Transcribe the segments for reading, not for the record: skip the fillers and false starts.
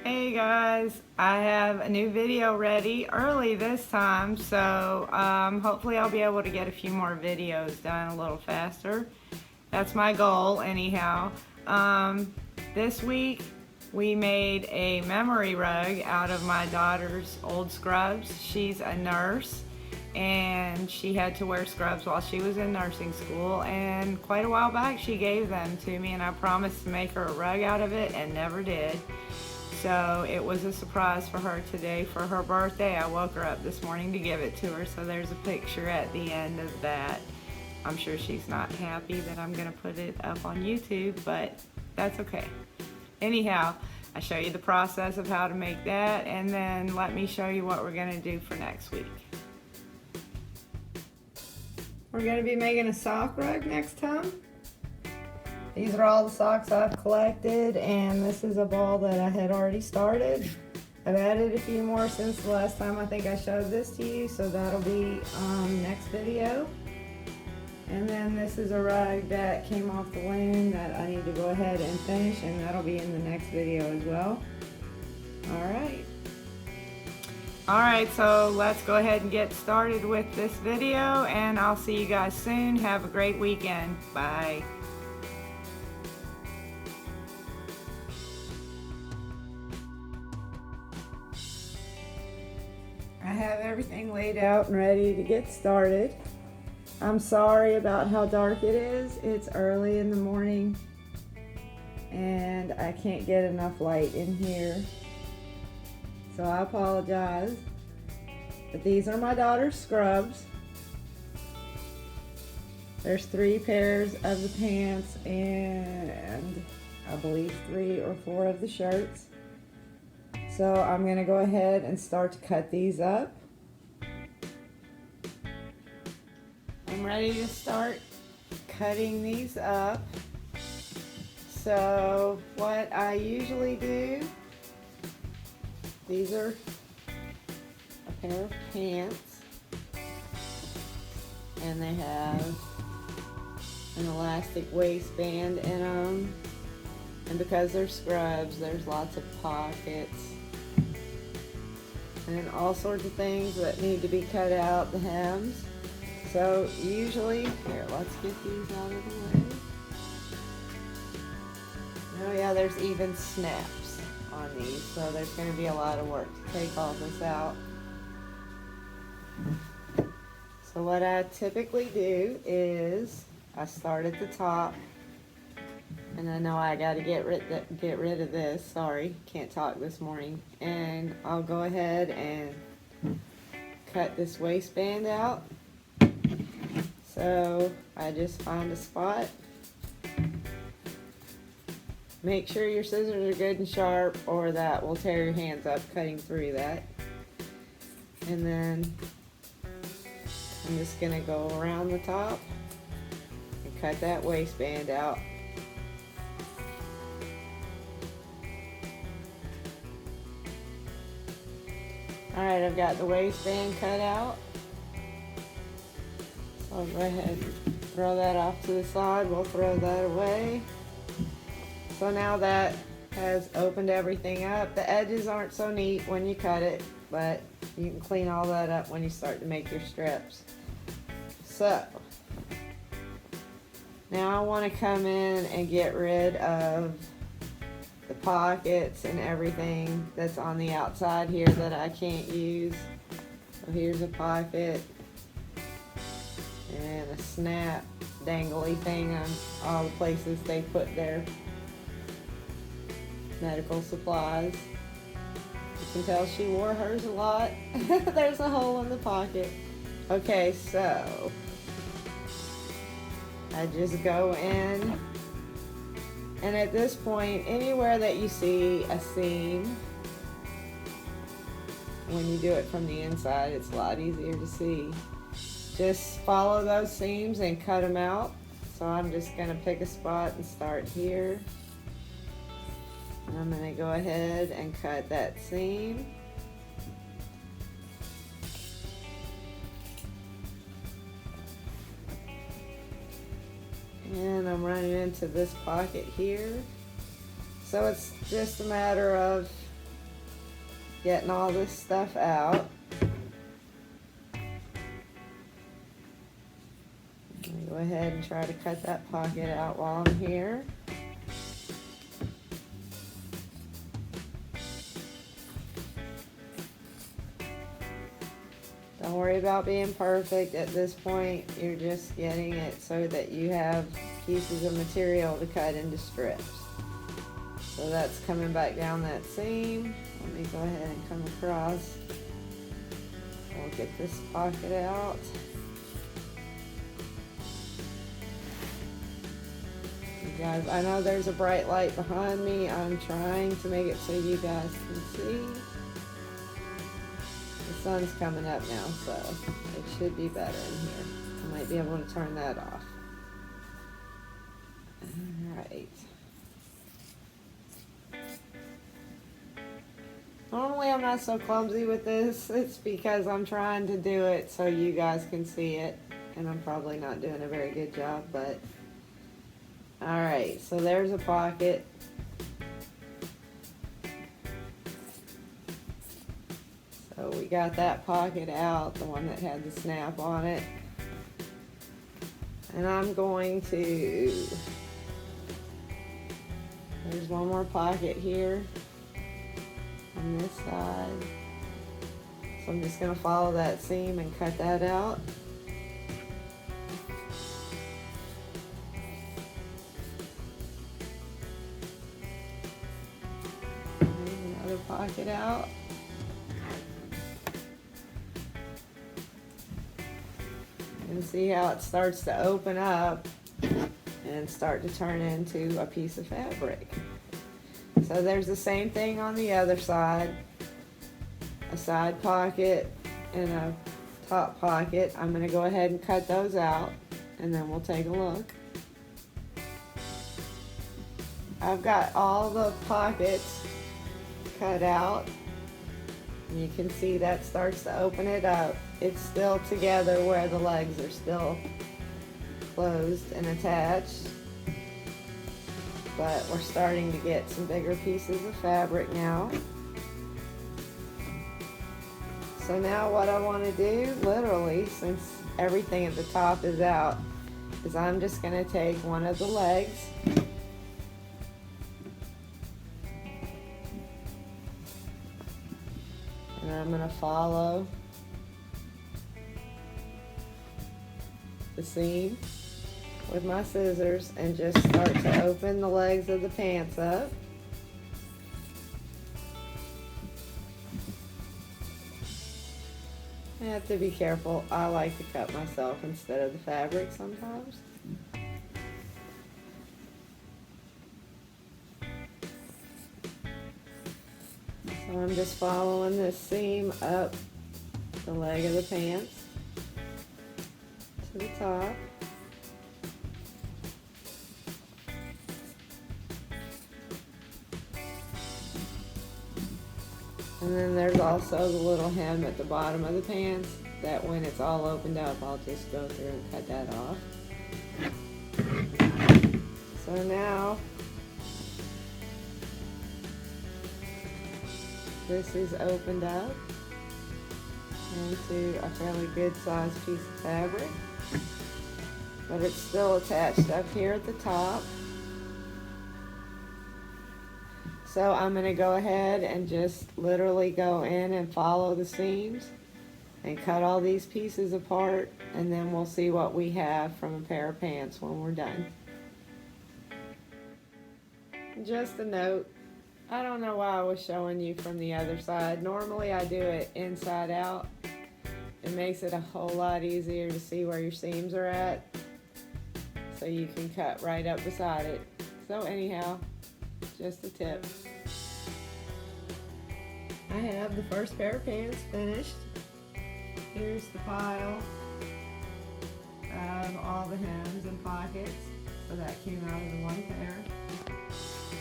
Hey guys, I have a new video ready early this time, so hopefully I'll be able to get a few more videos done a little faster. That's my goal anyhow. This week we made a memory rug out of my daughter's old scrubs. She's a nurse and she had to wear scrubs while she was in nursing school, and quite a while back she gave them to me and I promised to make her a rug out of it and never did. So it was a surprise for her today for her birthday. I woke her up this morning to give it to her, so there's a picture at the end of that. I'm sure she's not happy that I'm gonna put it up on YouTube, but that's okay. Anyhow, I show you the process of how to make that, and then let me show you what we're gonna do for next week. We're gonna be making a sock rug next time. These are all the socks I've collected, and this is a ball that I had already started. I've added a few more since the last time I think I showed this to you, so that'll be next video. And then this is a rug that came off the loom that I need to go ahead and finish, and that'll be in the next video as well. Alright, so let's go ahead and get started with this video, and I'll see you guys soon. Have a great weekend. Bye. I have everything laid out and ready to get started. I'm sorry about how dark it is. It's early in the morning and I can't get enough light in here, so I apologize. But these are my daughter's scrubs. There's 3 pairs of the pants and I believe 3 or 4 of the shirts. So I'm going to go ahead and start to cut these up. I'm ready to start cutting these up. So what I usually do, these are a pair of pants and they have an elastic waistband in them, and because they're scrubs there's lots of pockets and all sorts of things that need to be cut out, the hems. So usually, here, let's get these out of the way. Oh yeah, there's even snaps on these, so there's going to be a lot of work to take all this out. So what I typically do is I start at the top, and I know I got to get rid of this. Sorry, can't talk this morning. And I'll go ahead and cut this waistband out. So I just find a spot. Make sure your scissors are good and sharp, or that will tear your hands up cutting through that. And then I'm just gonna go around the top and cut that waistband out. Alright, I've got the waistband cut out. So I'll go ahead and throw that off to the side. We'll throw that away. So now that has opened everything up. The edges aren't so neat when you cut it, but you can clean all that up when you start to make your strips. So now I want to come in and get rid of the pockets and everything that's on the outside here that I can't use. So here's a pocket and a snap dangly thing on all the places they put their medical supplies. You can tell she wore hers a lot. There's a hole in the pocket. Okay, so I just go in, and at this point, anywhere that you see a seam, when you do it from the inside, it's a lot easier to see. Just follow those seams and cut them out. So I'm just going to pick a spot and start here. And I'm going to go ahead and cut that seam. And I'm running into this pocket here. So it's just a matter of getting all this stuff out. Go ahead and try to cut that pocket out while I'm here. Don't worry about being perfect at this point. You're just getting it so that you have pieces of material to cut into strips. So that's coming back down that seam. Let me go ahead and come across. We'll get this pocket out. You guys, I know there's a bright light behind me. I'm trying to make it so you guys can see. The sun's coming up now, so it should be better in here. I might be able to turn that off. Alright. Normally I'm not so clumsy with this. It's because I'm trying to do it so you guys can see it. And I'm probably not doing a very good job, but... Alright, so there's a pocket. So we got that pocket out, the one that had the snap on it. And I'm going to... There's one more pocket here on this side. So I'm just going to follow that seam and cut that out. There's another pocket out. And see how it starts to open up and start to turn into a piece of fabric. So there's the same thing on the other side. A side pocket and a top pocket. I'm going to go ahead and cut those out and then we'll take a look. I've got all the pockets cut out. And you can see that starts to open it up. It's still together where the legs are still closed and attached. But we're starting to get some bigger pieces of fabric now. So now what I want to do, literally, since everything at the top is out, is I'm just going to take one of the legs and I'm going to follow the seam with my scissors and just start to open the legs of the pants up. I have to be careful. I like to cut myself instead of the fabric sometimes. So I'm just following this seam up the leg of the pants to the top. And then there's also the little hem at the bottom of the pants that when it's all opened up, I'll just go through and cut that off. So now, this is opened up into a fairly good sized piece of fabric, but it's still attached up here at the top. So I'm going to go ahead and just literally go in and follow the seams and cut all these pieces apart, and then we'll see what we have from a pair of pants when we're done. Just a note, I don't know why I was showing you from the other side. Normally I do it inside out. It makes it a whole lot easier to see where your seams are at, so you can cut right up beside it. So anyhow, just a tip. I have the first pair of pants finished. Here's the pile of all the hems and pockets. So that came out of the one pair.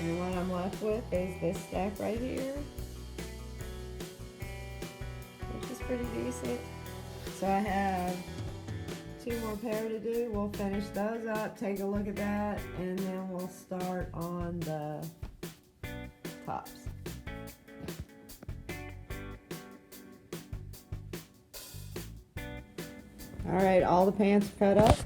And what I'm left with is this stack right here, which is pretty decent. So I have 2 more pair to do. We'll finish those up, take a look at that, and then we'll start on the tops. Alright, all the pants are cut up.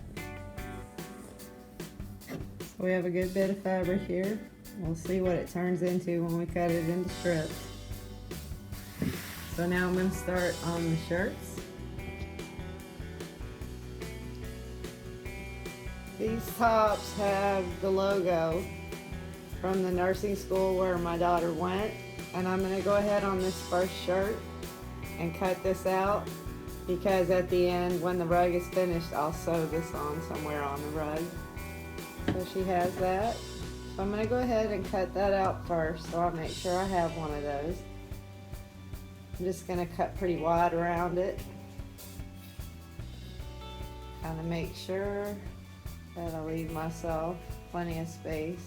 So we have a good bit of fabric here. We'll see what it turns into when we cut it into strips. So now I'm going to start on the shirts. These tops have the logo from the nursing school where my daughter went, and I'm going to go ahead on this first shirt and cut this out, because at the end when the rug is finished I'll sew this on somewhere on the rug. So she has that. So I'm going to go ahead and cut that out first, so I'll make sure I have one of those. I'm just going to cut pretty wide around it, kind of make sure that I leave myself plenty of space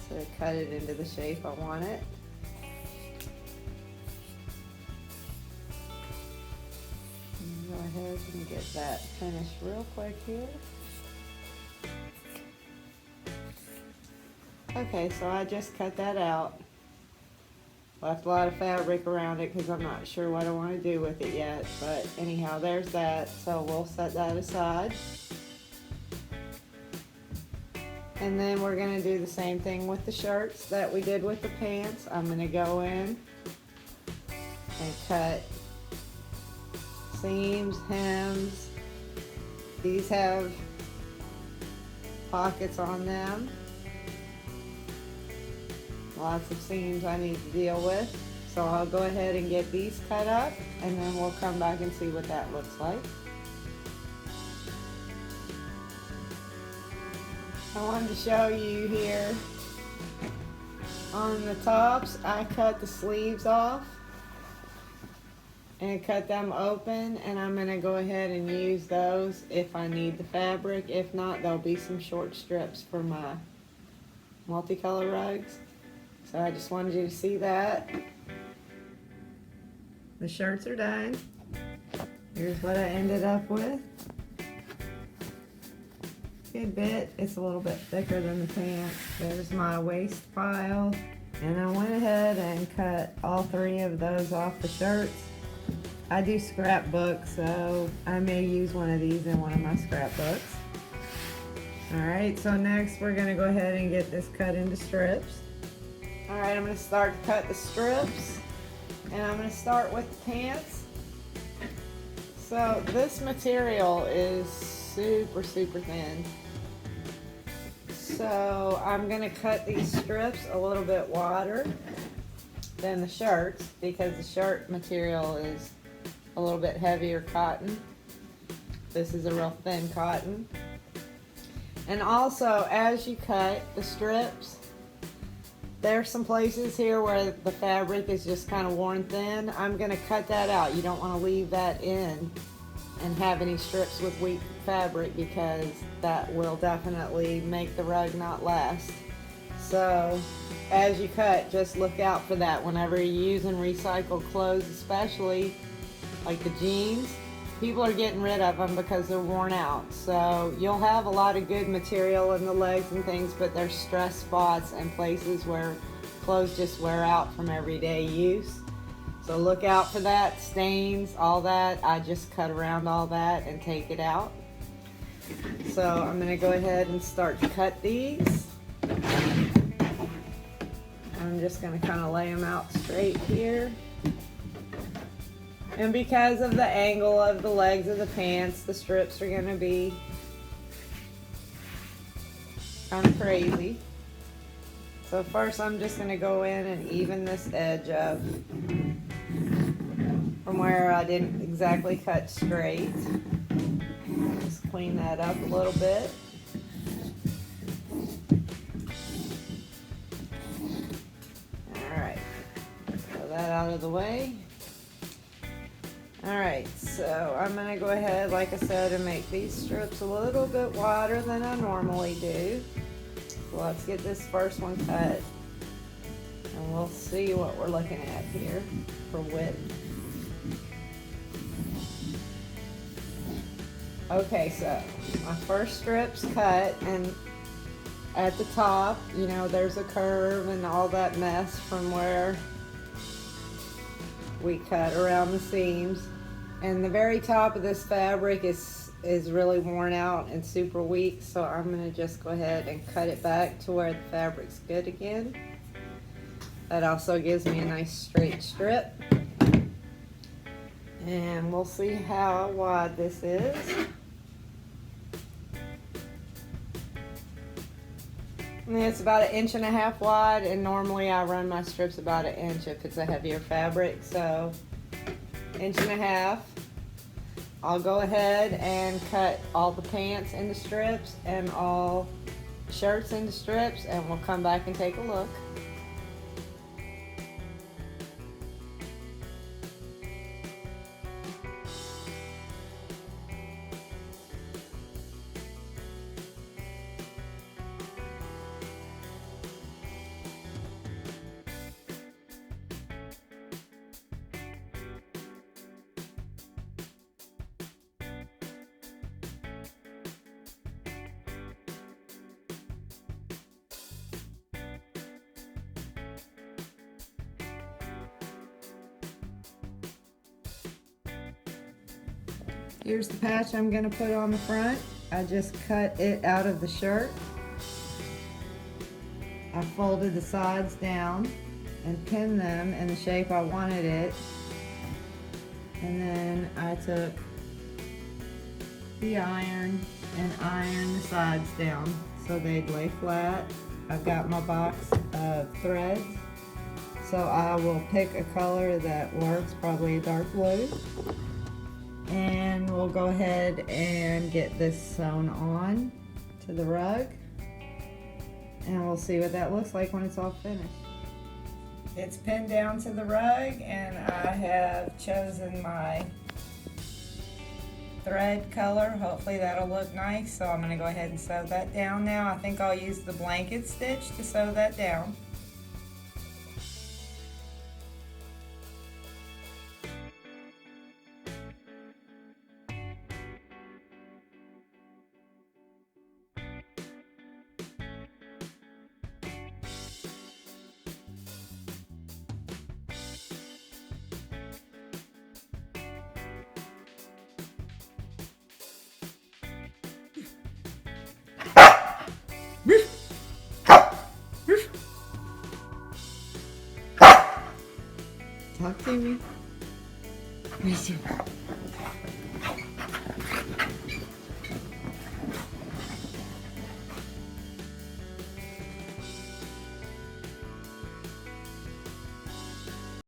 to cut it into the shape I want it. Go ahead and get that finished real quick here. Okay, so I just cut that out. Left a lot of fabric around it because I'm not sure what I want to do with it yet, but anyhow, there's that, so we'll set that aside. And then we're going to do the same thing with the shirts that we did with the pants. I'm going to go in and cut seams, hems. These have pockets on them. Lots of seams I need to deal with. So I'll go ahead and get these cut up, and then we'll come back and see what that looks like. I wanted to show you here on the tops, I cut the sleeves off and cut them open, and I'm going to go ahead and use those if I need the fabric. If not, there'll be some short strips for my multicolor rugs. So I just wanted you to see that. The shirts are done. Here's what I ended up with. Good bit. It's a little bit thicker than the pants. There's my waist pile. And I went ahead and cut all three of those off the shirts. I do scrapbook, so I may use one of these in one of my scrapbooks. Alright, so next we're going to go ahead and get this cut into strips. Alright, I'm going to start to cut the strips, and I'm going to start with the pants. So this material is super thin. So I'm going to cut these strips a little bit wider than the shirts, because the shirt material is a little bit heavier cotton. This is a real thin cotton. And also, as you cut the strips, there's some places here where the fabric is just kind of worn thin. I'm going to cut that out. You don't want to leave that in and have any strips with weak fabric, because that will definitely make the rug not last. So as you cut, just look out for that. Whenever you're using recycled clothes, especially like the jeans, people are getting rid of them because they're worn out. So you'll have a lot of good material in the legs and things, but there's stress spots and places where clothes just wear out from everyday use. So look out for that, stains, all that. I just cut around all that and take it out. So I'm going to go ahead and start to cut these. I'm just going to kind of lay them out straight here. And because of the angle of the legs of the pants, the strips are going to be kind of crazy. So first I'm just going to go in and even this edge up from where I didn't exactly cut straight. Just clean that up a little bit. Alright, throw that out of the way. Alright, so I'm going to go ahead, like I said, and make these strips a little bit wider than I normally do. So let's get this first one cut, and we'll see what we're looking at here for width. Okay, so my first strip's cut, and at the top, you know, there's a curve and all that mess from where we cut around the seams. And the very top of this fabric is really worn out and super weak, so I'm going to just go ahead and cut it back to where the fabric's good again. That also gives me a nice straight strip. And we'll see how wide this is. And it's about 1.5 inches wide, and normally I run my strips about 1 inch if it's a heavier fabric, so 1.5 inches. I'll go ahead and cut all the pants into strips and all shirts into strips, and we'll come back and take a look. Here's the patch I'm going to put on the front. I just cut it out of the shirt. I folded the sides down and pinned them in the shape I wanted it. And then I took the iron and ironed the sides down so they'd lay flat. I've got my box of threads, so I will pick a color that works, probably a dark blue. And we'll go ahead and get this sewn on to the rug, and we'll see what that looks like when it's all finished. It's pinned down to the rug, and I have chosen my thread color. Hopefully that'll look nice, so I'm going to go ahead and sew that down now. I think I'll use the blanket stitch to sew that down. Talk to me.